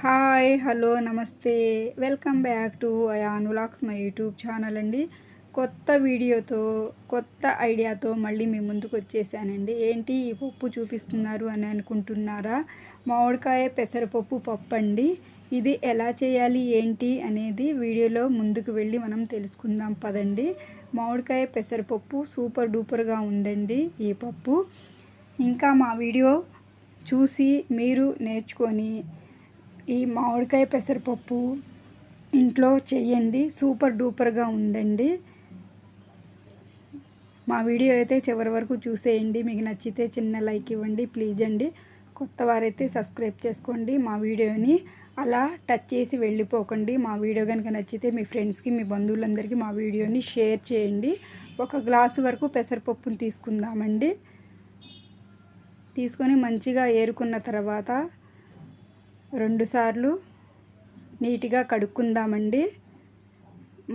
Hi hello నమస్తే welcome back to Ayaan vlogs my YouTube channel అండి. కొత్త వీడియోతో కొత్త ఐడియాతో మళ్ళీ మీ ముందుకు వచ్చేసానండి. ఏంటి ఈ పప్పు చూపిస్తున్నారు అని అనుకుంటున్నారా? మామిడికాయ పెసరపప్పు పప్పు అండి. ఇది ఎలా చేయాలి ఏంటి అనేది వీడియోలో ముందుకు వెళ్ళి మనం తెలుసుకుందాం పదండి. మామిడికాయ పెసరపప్పు సూపర్ డూపర్గా ఉందండి ఈ పప్పు. ఇంకా మా వీడియో చూసి మీరు నేర్చుకొని ఈ మామిడికాయ పెసరపప్పు ఇంట్లో చేయండి, సూపర్ డూపర్గా ఉందండి. మా వీడియో అయితే చివరి వరకు చూసేయండి. మీకు నచ్చితే చిన్న లైక్ ఇవ్వండి ప్లీజ్ అండి. కొత్త వారైతే సబ్స్క్రైబ్ చేసుకోండి. మా వీడియోని అలా టచ్ చేసి వెళ్ళిపోకండి. మా వీడియో కనుక నచ్చితే మీ ఫ్రెండ్స్కి మీ బంధువులందరికీ మా వీడియోని షేర్ చేయండి. 1 గ్లాసు వరకు పెసరపప్పుని తీసుకుందామండి. తీసుకొని మంచిగా ఏరుకున్న తర్వాత 2 సార్లు నీట్గా కడుక్కుందామండి.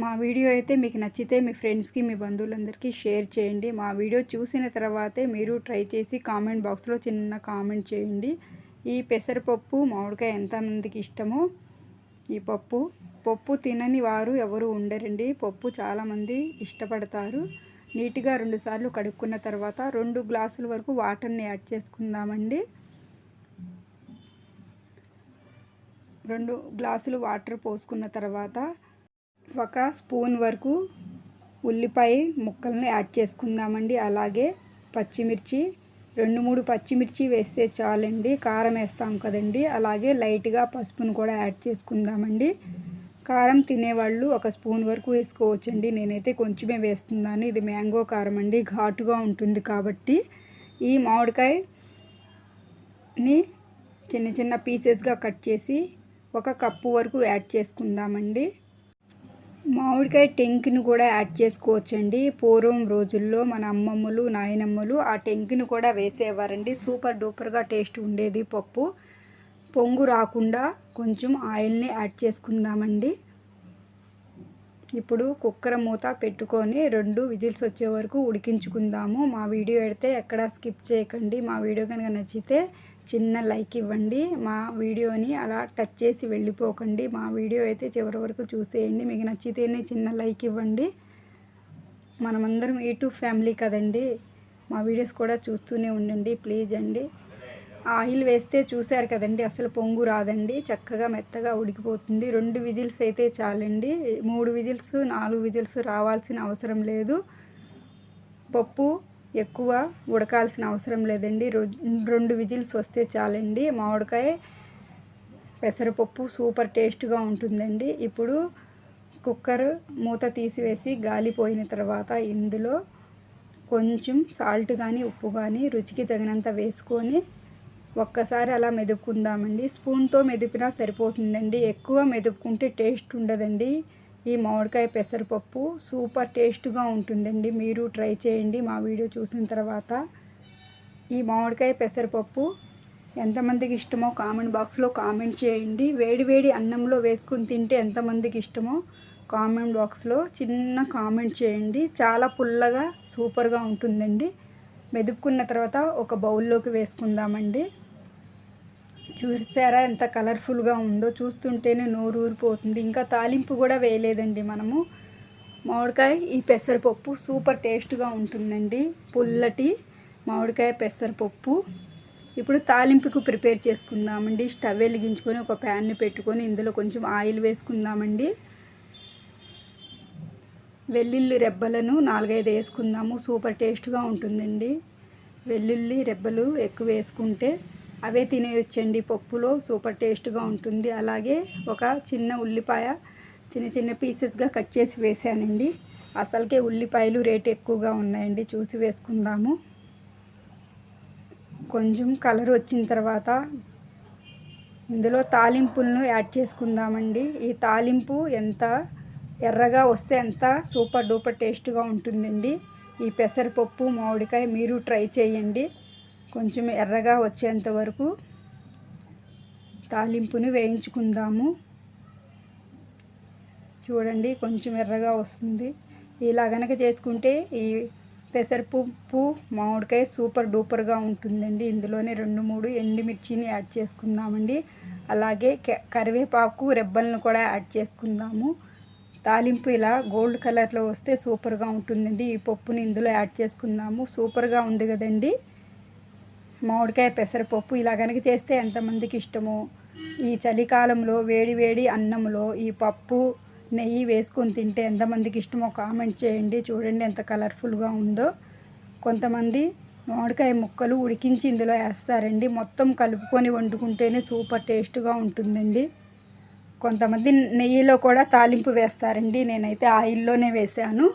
మా వీడియో అయితే మీకు నచ్చితే మీ ఫ్రెండ్స్కి మీ బంధువులందరికీ షేర్ చేయండి. మా వీడియో చూసిన తర్వాతే మీరు ట్రై చేసి కామెంట్ బాక్స్లో చిన్న కామెంట్ చేయండి. ఈ పెసరపప్పు మామిడికాయ ఎంతమందికి ఇష్టమో ఈ పప్పు తినని వారు ఎవరు ఉండరండి. పప్పు చాలామంది ఇష్టపడతారు. నీట్గా 2 సార్లు కడుక్కున్న తర్వాత 2 గ్లాసుల వరకు వాటర్ని యాడ్ చేసుకుందామండి. 2 గ్లాసులు వాటర్ పోసుకున్న తర్వాత 1 స్పూన్ వరకు ఉల్లిపాయ ముక్కల్ని యాడ్ చేసుకుందామండి. అలాగే పచ్చిమిర్చి 2-3 పచ్చిమిర్చి వేస్తే చాలండి, కారం వేస్తాం కదండి. అలాగే లైట్గా పసుపును కూడా యాడ్ చేసుకుందామండి. కారం తినేవాళ్ళు 1 స్పూన్ వరకు వేసుకోవచ్చండి. నేనైతే కొంచెమే వేస్తున్నాను. ఇది మ్యాంగో కారం అండి, ఘాటుగా ఉంటుంది కాబట్టి. ఈ మామిడికాయని చిన్న చిన్న పీసెస్గా కట్ చేసి 1 కప్పు వరకు యాడ్ చేసుకుందామండి. మామిడికాయ టెంక్ని కూడా యాడ్ చేసుకోవచ్చండి. పూర్వం రోజుల్లో మన అమ్మమ్మలు నాయనమ్మలు ఆ టెంక్ని కూడా వేసేవారండి. సూపర్ డూపర్గా టేస్ట్ ఉండేది పప్పు. పొంగు రాకుండా కొంచెం ఆయిల్ని యాడ్ చేసుకుందామండి. ఇప్పుడు కుక్కర్ మూత పెట్టుకొని 2 విజిల్స్ వచ్చే వరకు ఉడికించుకుందాము. మా వీడియో అయితే ఎక్కడా స్కిప్ చేయకండి. మా వీడియో కనుక నచ్చితే చిన్న లైక్ ఇవ్వండి. మా వీడియోని అలా టచ్ చేసి వెళ్ళిపోకండి. మా వీడియో అయితే చివరి వరకు చూసేయండి. మీకు నచ్చితేనే చిన్న లైక్ ఇవ్వండి. మనమందరం యూట్యూబ్ ఫ్యామిలీ కదండి. మా వీడియోస్ కూడా చూస్తూనే ఉండండి ప్లీజ్ అండి. ఆయిల్ వేస్తే చూశారు కదండి, అసలు పొంగు రాదండి, చక్కగా మెత్తగా ఉడికిపోతుంది. 2 విజిల్స్ అయితే చాలండి. 3 విజిల్స్ 4 విజిల్స్ రావాల్సిన అవసరం లేదు. పప్పు ఎక్కువ ఉడకాల్సిన అవసరం లేదండి. 2 విజిల్స్ వస్తే చాలండి. మామిడికాయ పెసరపప్పు సూపర్ టేస్ట్గా ఉంటుందండి. ఇప్పుడు కుక్కర్ మూత తీసివేసి గాలిపోయిన తర్వాత ఇందులో కొంచెం సాల్ట్ కానీ ఉప్పు కానీ రుచికి తగినంత వేసుకొని ఒక్కసారి అలా మెదుపుకుందామండి. స్పూన్తో మెదిపినా సరిపోతుందండి. ఎక్కువ మెదుపుకుంటే టేస్ట్ ఉండదండి. ఈ మామిడికాయ పెసరపప్పు సూపర్ టేస్ట్గా ఉంటుందండి. మీరు ట్రై చేయండి మా వీడియో చూసిన తర్వాత. ఈ మామిడికాయ పెసరపప్పు ఎంతమందికి ఇష్టమో కామెంట్ బాక్స్లో కామెంట్ చేయండి. వేడి వేడి అన్నంలో వేసుకుని తింటే ఎంతమందికి ఇష్టమో కామెంట్ బాక్స్లో చిన్న కామెంట్ చేయండి. చాలా పుల్లగా సూపర్గా ఉంటుందండి. మెదుపుకున్న తర్వాత ఒక బౌల్లోకి వేసుకుందామండి. చూసారా ఎంత కలర్ఫుల్గా ఉందో, చూస్తుంటేనే నోరు ఊరిపోతుంది. ఇంకా తాలింపు కూడా వేయలేదండి మనము. మామిడికాయ ఈ పెసరపప్పు సూపర్ టేస్ట్గా ఉంటుందండి. పుల్లటి మామిడికాయ పెసరపప్పు. ఇప్పుడు తాలింపుకు ప్రిపేర్ చేసుకుందామండి. స్టవ్ వెలిగించుకొని ఒక ప్యాన్ని పెట్టుకొని ఇందులో కొంచెం ఆయిల్ వేసుకుందామండి. వెల్లుల్లి రెబ్బలను 4-5 వేసుకుందాము. సూపర్ టేస్ట్గా ఉంటుందండి. వెల్లుల్లి రెబ్బలు ఎక్కువ వేసుకుంటే అవే తినేయొచ్చండి పప్పులో, సూపర్ టేస్ట్గా ఉంటుంది. అలాగే ఒక చిన్న ఉల్లిపాయ చిన్న చిన్న పీసెస్గా కట్ చేసి వేసానండి. అసలుకే ఉల్లిపాయలు రేటు ఎక్కువగా ఉన్నాయండి, చూసి వేసుకుందాము. కొంచెం కలర్ వచ్చిన తర్వాత ఇందులో తాలింపులను యాడ్ చేసుకుందామండి. ఈ తాలింపు ఎంత ఎర్రగా వస్తే అంత సూపర్ డూపర్ టేస్ట్గా ఉంటుందండి. ఈ పెసరపప్పు మామిడికాయ మీరు ట్రై చేయండి. కొంచెం ఎర్రగా వచ్చేంత వరకు తాలింపుని వేయించుకుందాము. చూడండి కొంచెం ఎర్రగా వస్తుంది. ఇలా గనక చేసుకుంటే ఈ పెసరపప్పు మామిడికాయ సూపర్ డూపర్గా ఉంటుందండి. ఇందులోనే 2-3 ఎండుమిర్చిని యాడ్ చేసుకుందామండి. అలాగే కరివేపాకు రెబ్బలను కూడా యాడ్ చేసుకుందాము. తాలింపు ఇలా గోల్డ్ కలర్లో వస్తే సూపర్గా ఉంటుందండి. ఈ పప్పుని ఇందులో యాడ్ చేసుకుందాము. సూపర్గా ఉంది కదండి మామిడికాయ పెసరపప్పు. ఇలా కనుక చేస్తే ఎంతమందికి ఇష్టమో. ఈ చలికాలంలో వేడి వేడి అన్నంలో ఈ పప్పు నెయ్యి వేసుకొని తింటే ఎంతమందికి ఇష్టమో కామెంట్ చేయండి. చూడండి ఎంత కలర్ఫుల్గా ఉందో. కొంతమంది మామిడికాయ ముక్కలు ఉడికించి ఇందులో వేస్తారండి. మొత్తం కలుపుకొని వండుకుంటేనే సూపర్ టేస్ట్గా ఉంటుందండి. కొంతమంది నెయ్యిలో కూడా తాలింపు వేస్తారండి. నేనైతే ఆయిల్లోనే వేసాను.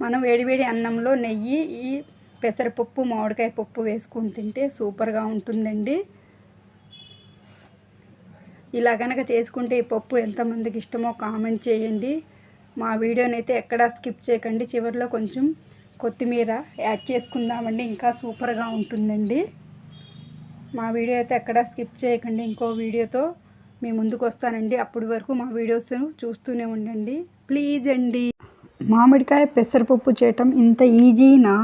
మనం వేడివేడి అన్నంలో నెయ్యి, ఈ పెసరపప్పు, మామిడికాయ పప్పు వేసుకొని తింటే సూపర్గా ఉంటుందండి. ఇలా కనుక చేసుకుంటే ఈ పప్పు ఎంతమందికి ఇష్టమో కామెంట్ చేయండి. మా వీడియోని అయితే ఎక్కడా స్కిప్ చేయకండి. చివరిలో కొంచెం కొత్తిమీర యాడ్ చేసుకుందామండి, ఇంకా సూపర్గా ఉంటుందండి. మా వీడియో అయితే ఎక్కడా స్కిప్ చేయకండి. ఇంకో వీడియోతో మీ ముందుకు వస్తానండి. అప్పటి వరకు మా వీడియోస్ చూస్తూనే ఉండండి ప్లీజ్ అండి. మామిడికాయ పెసరపప్పు చేయటం ఇంత ఈజీనా?